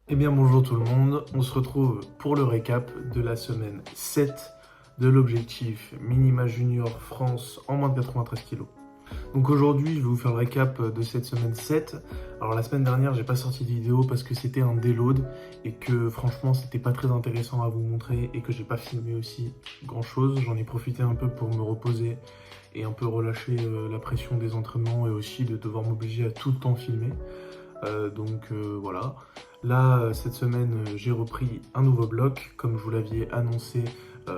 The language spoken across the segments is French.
Eh bien bonjour tout le monde, on se retrouve pour le récap de la semaine 7 de l'objectif Minima Junior France en moins de 93 kg. Donc aujourd'hui je vais vous faire le récap de cette semaine 7. Alors la semaine dernière j'ai pas sorti de vidéo parce que c'était un déload et que franchement c'était pas très intéressant à vous montrer et que j'ai pas filmé aussi grand chose. J'en ai profité un peu pour me reposer et un peu relâcher la pression des entraînements et aussi de devoir m'obliger à tout le temps filmer. Voilà. Là, cette semaine, j'ai repris un nouveau bloc, comme je vous l'aviez annoncé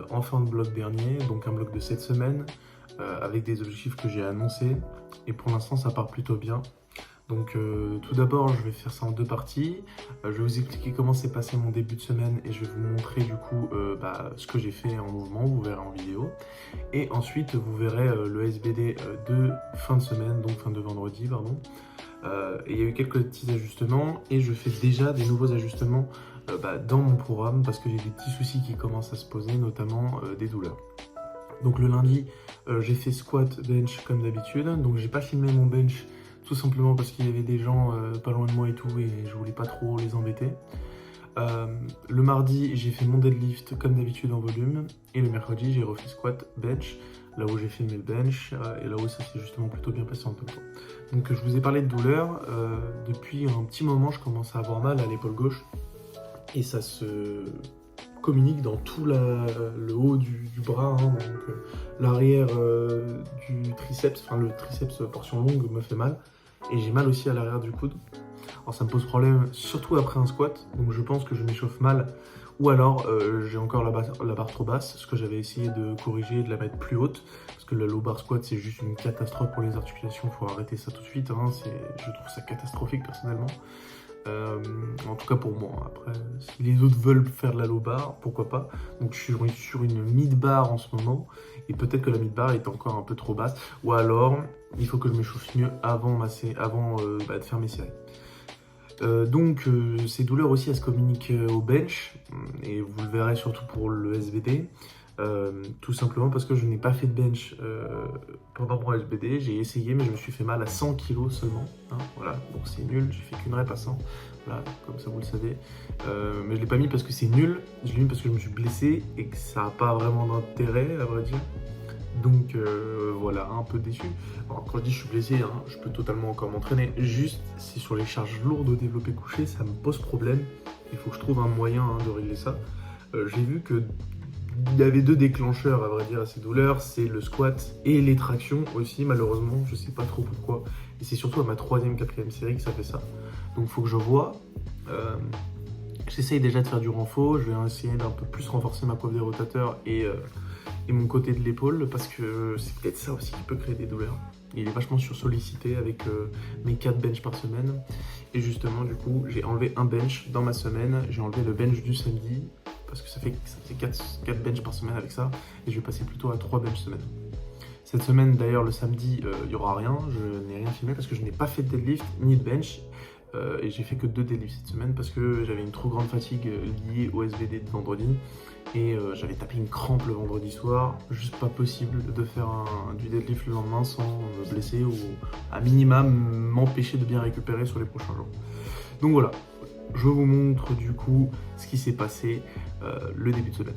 en fin de bloc dernier, donc un bloc de 7 semaines, avec des objectifs que j'ai annoncés. Et pour l'instant, ça part plutôt bien. Donc tout d'abord, je vais faire ça en deux parties. Je vais vous expliquer comment s'est passé mon début de semaine et je vais vous montrer du coup ce que j'ai fait en mouvement, vous verrez en vidéo. Et ensuite, vous verrez le SBD de fin de semaine, donc fin de vendredi, pardon. Et il y a eu quelques petits ajustements et je fais déjà des nouveaux ajustements dans mon programme parce que j'ai des petits soucis qui commencent à se poser, notamment des douleurs. Donc le lundi, j'ai fait squat, bench comme d'habitude. Donc j'ai pas filmé mon bench tout simplement parce qu'il y avait des gens pas loin de moi et tout et je voulais pas trop les embêter. Le mardi, j'ai fait mon deadlift comme d'habitude en volume et le mercredi, j'ai refait squat, bench, là où j'ai filmé le bench et là où ça s'est justement plutôt bien passé en peu de temps. Donc je vous ai parlé de douleur, depuis un petit moment je commence à avoir mal à l'épaule gauche et ça se communique dans tout le haut du bras, hein, donc l'arrière du triceps, enfin le triceps portion longue me fait mal et j'ai mal aussi à l'arrière du coude. Alors ça me pose problème surtout après un squat, donc je pense que je m'échauffe mal ou alors j'ai encore la barre trop basse, ce que j'avais essayé de corriger et de la mettre plus haute, parce que le low bar squat c'est juste une catastrophe pour les articulations, il faut arrêter ça tout de suite, hein, je trouve ça catastrophique personnellement. En tout cas pour moi, après si les autres veulent faire de la low bar, pourquoi pas. Donc je suis sur une mid bar en ce moment, et peut-être que la mid bar est encore un peu trop basse, ou alors il faut que je m'échauffe mieux avant de faire mes séries. Ces douleurs aussi elles se communiquent au bench et vous le verrez surtout pour le SBD, tout simplement parce que je n'ai pas fait de bench pendant mon SBD, j'ai essayé mais je me suis fait mal à 100 kg seulement, hein, voilà, donc c'est nul, j'ai fait qu'une rep à 100, voilà, comme ça vous le savez, mais je l'ai pas mis parce que c'est nul, je l'ai mis parce que je me suis blessé et que ça n'a pas vraiment d'intérêt à vrai dire. Donc voilà, un peu déçu. Alors, quand je dis je suis blessé, hein, je peux totalement encore m'entraîner. Juste, c'est sur les charges lourdes au développé couché, ça me pose problème. Il faut que je trouve un moyen de régler ça. J'ai vu que il y avait deux déclencheurs à vrai dire à ces douleurs, c'est le squat et les tractions aussi, malheureusement, je sais pas trop pourquoi. Et c'est surtout à ma 3e, 4e série que ça fait ça. Donc il faut que je vois. J'essaye déjà de faire du renfort, je vais essayer d'un peu plus renforcer ma coiffe des rotateurs et mon côté de l'épaule parce que c'est peut-être ça aussi qui peut créer des douleurs. Il est vachement sollicité avec mes 4 bench par semaine et justement du coup j'ai enlevé un bench dans ma semaine, j'ai enlevé le bench du samedi parce que ça fait 4 bench par semaine avec ça et je vais passer plutôt à 3 bench semaine. Cette semaine d'ailleurs le samedi il n'y aura rien, je n'ai rien filmé parce que je n'ai pas fait de deadlift ni de bench. Et j'ai fait que 2 deadlifts cette semaine parce que j'avais une trop grande fatigue liée au SBD de vendredi et j'avais tapé une crampe le vendredi soir, juste pas possible de faire du deadlift le lendemain sans me blesser ou à minima m'empêcher de bien récupérer sur les prochains jours. Donc voilà, je vous montre du coup ce qui s'est passé le début de semaine.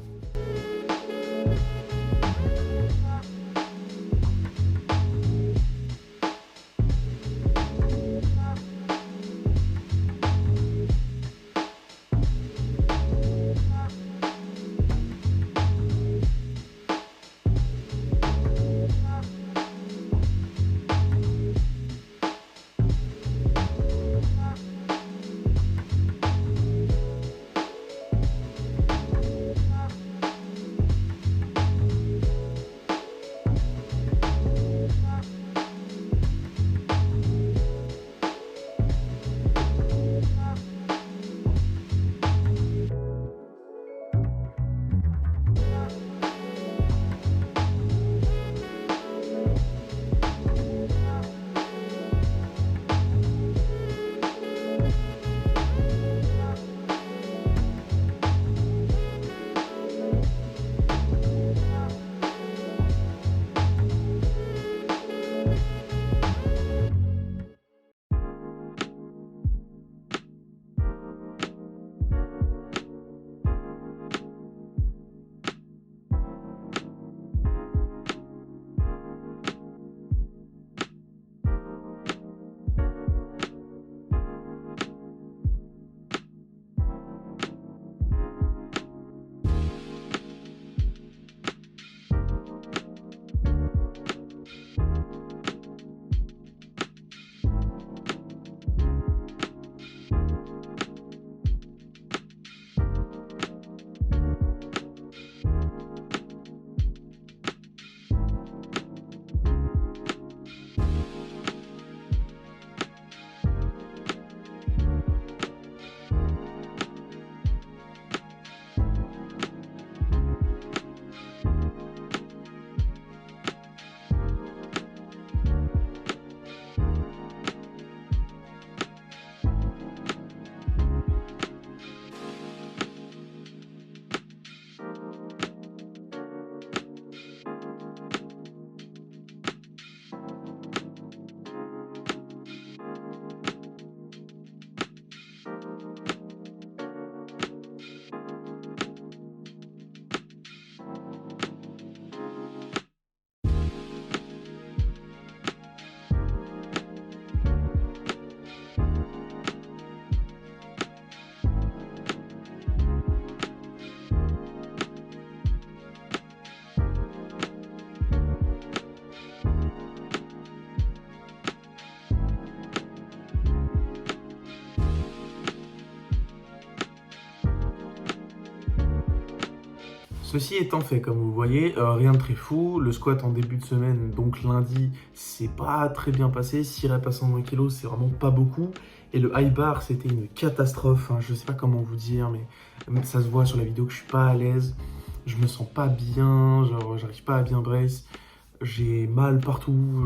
Ceci étant fait, comme vous voyez, rien de très fou. Le squat en début de semaine, donc lundi, c'est pas très bien passé. 6 reps à 120 kg, c'est vraiment pas beaucoup. Et le high bar, c'était une catastrophe. Hein. Je sais pas comment vous dire, mais ça se voit sur la vidéo que je suis pas à l'aise. Je me sens pas bien, genre j'arrive pas à bien brace. J'ai mal partout,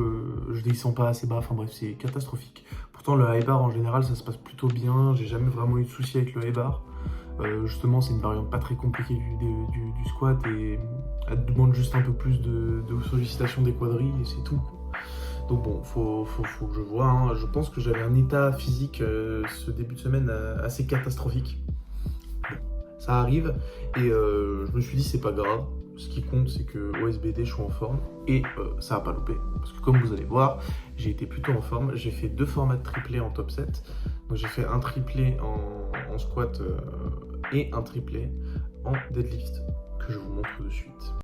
je descends pas assez bas, enfin bref, c'est catastrophique. Pourtant, le high bar en général, ça se passe plutôt bien. J'ai jamais vraiment eu de soucis avec le high bar. Justement, c'est une variante pas très compliquée du squat et elle demande juste un peu plus de sollicitation des quadrilles et c'est tout. Donc bon, faut que je vois. Hein. Je pense que j'avais un état physique ce début de semaine assez catastrophique. Ça arrive et je me suis dit c'est pas grave. Ce qui compte, c'est que au SBD, je suis en forme et ça va pas louper. Parce que comme vous allez voir, j'ai été plutôt en forme. J'ai fait 2 formats de triplé en top 7. Donc j'ai fait un triplé en squat et un triplé en deadlift que je vous montre de suite.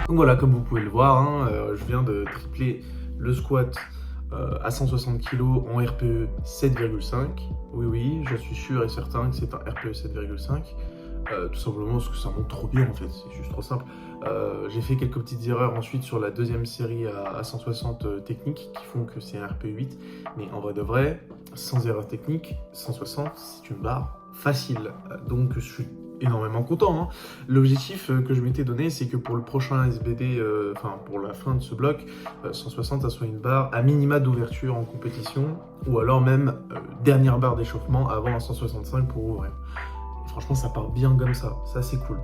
Donc voilà, comme vous pouvez le voir, hein, je viens de tripler le squat à 160 kg en RPE 7,5. Oui, je suis sûr et certain que c'est un RPE 7,5. Tout simplement parce que ça monte trop bien en fait, c'est juste trop simple. J'ai fait quelques petites erreurs ensuite sur la deuxième série à 160 techniques qui font que c'est un RPE 8. Mais en vrai de vrai, sans erreur technique, 160 c'est une barre facile. Donc je suis énormément content. Hein. L'objectif que je m'étais donné, c'est que pour le prochain SBD, pour la fin de ce bloc, 160, ça soit une barre à minima d'ouverture en compétition, ou alors même dernière barre d'échauffement avant un 165 pour ouvrir. Et franchement, ça part bien comme ça c'est cool.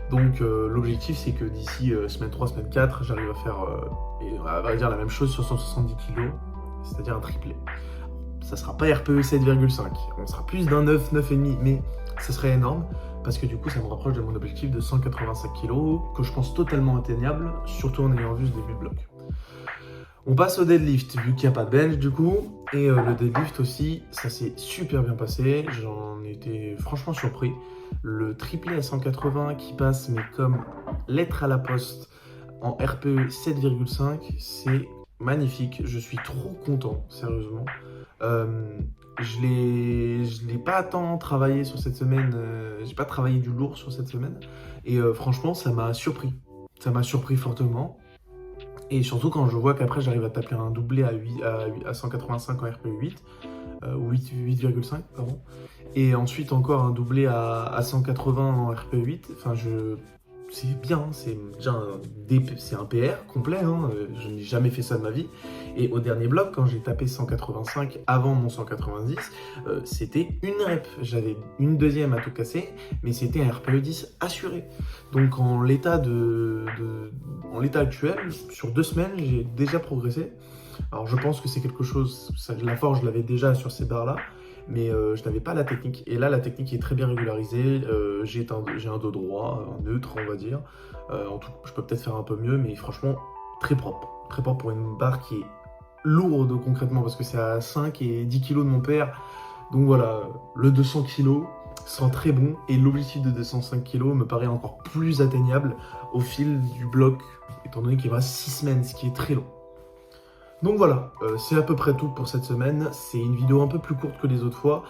Donc l'objectif, c'est que d'ici semaine 3, semaine 4, j'arrive à faire à vrai dire la même chose sur 170 kg, c'est-à-dire un triplé. Ça sera pas RPE 7,5, on sera plus d'un 9, 9,5, mais ce serait énorme. Parce que du coup, ça me rapproche de mon objectif de 185 kg, que je pense totalement atteignable, surtout en ayant vu ce début de bloc. On passe au deadlift, vu qu'il n'y a pas de bench du coup. Et le deadlift aussi, ça s'est super bien passé. J'en étais franchement surpris. Le triplé à 180 qui passe, mais comme lettre à la poste, en RPE 7,5, c'est magnifique. Je suis trop content, sérieusement. Je l'ai pas tant travaillé sur cette semaine, j'ai pas travaillé du lourd sur cette semaine et franchement ça m'a surpris fortement et surtout quand je vois qu'après j'arrive à taper un doublé à 185 en RPE 8 ou 8,5 pardon et ensuite encore un doublé à 180 en RPE 8, enfin c'est bien, c'est déjà un PR complet, hein, je n'ai jamais fait ça de ma vie. Et au dernier bloc, quand j'ai tapé 185 avant mon 190, c'était une rep. J'avais une deuxième à tout casser, mais c'était un RPE 10 assuré. Donc en l'état actuel, sur 2 semaines, j'ai déjà progressé. Alors je pense que c'est quelque chose, la force je l'avais déjà sur ces barres-là, mais je n'avais pas la technique. Et là, la technique est très bien régularisée. J'ai un dos droit, un neutre, on va dire. En tout, je peux peut-être faire un peu mieux, mais franchement, très propre. Très propre pour une barre qui est lourde concrètement, parce que c'est à 5 et 10 kg de mon père. Donc voilà, le 200 kg, sent très bon et l'objectif de 205 kg me paraît encore plus atteignable au fil du bloc, étant donné qu'il me reste 6 semaines, ce qui est très long. Donc voilà, c'est à peu près tout pour cette semaine. C'est une vidéo un peu plus courte que les autres fois.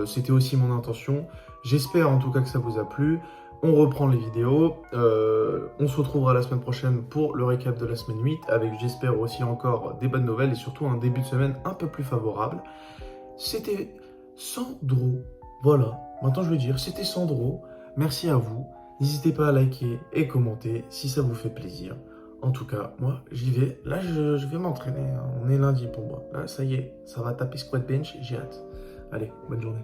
C'était aussi mon intention. J'espère en tout cas que ça vous a plu. On reprend les vidéos. On se retrouvera la semaine prochaine pour le récap de la semaine 8 avec, j'espère, aussi encore des bonnes nouvelles et surtout un début de semaine un peu plus favorable. C'était Sandro. Voilà, maintenant je veux dire, c'était Sandro. Merci à vous. N'hésitez pas à liker et commenter si ça vous fait plaisir. En tout cas, moi, j'y vais. Là, je vais m'entraîner. On est lundi pour moi. Là, ça y est, ça va taper squat bench. J'ai hâte. Allez, bonne journée.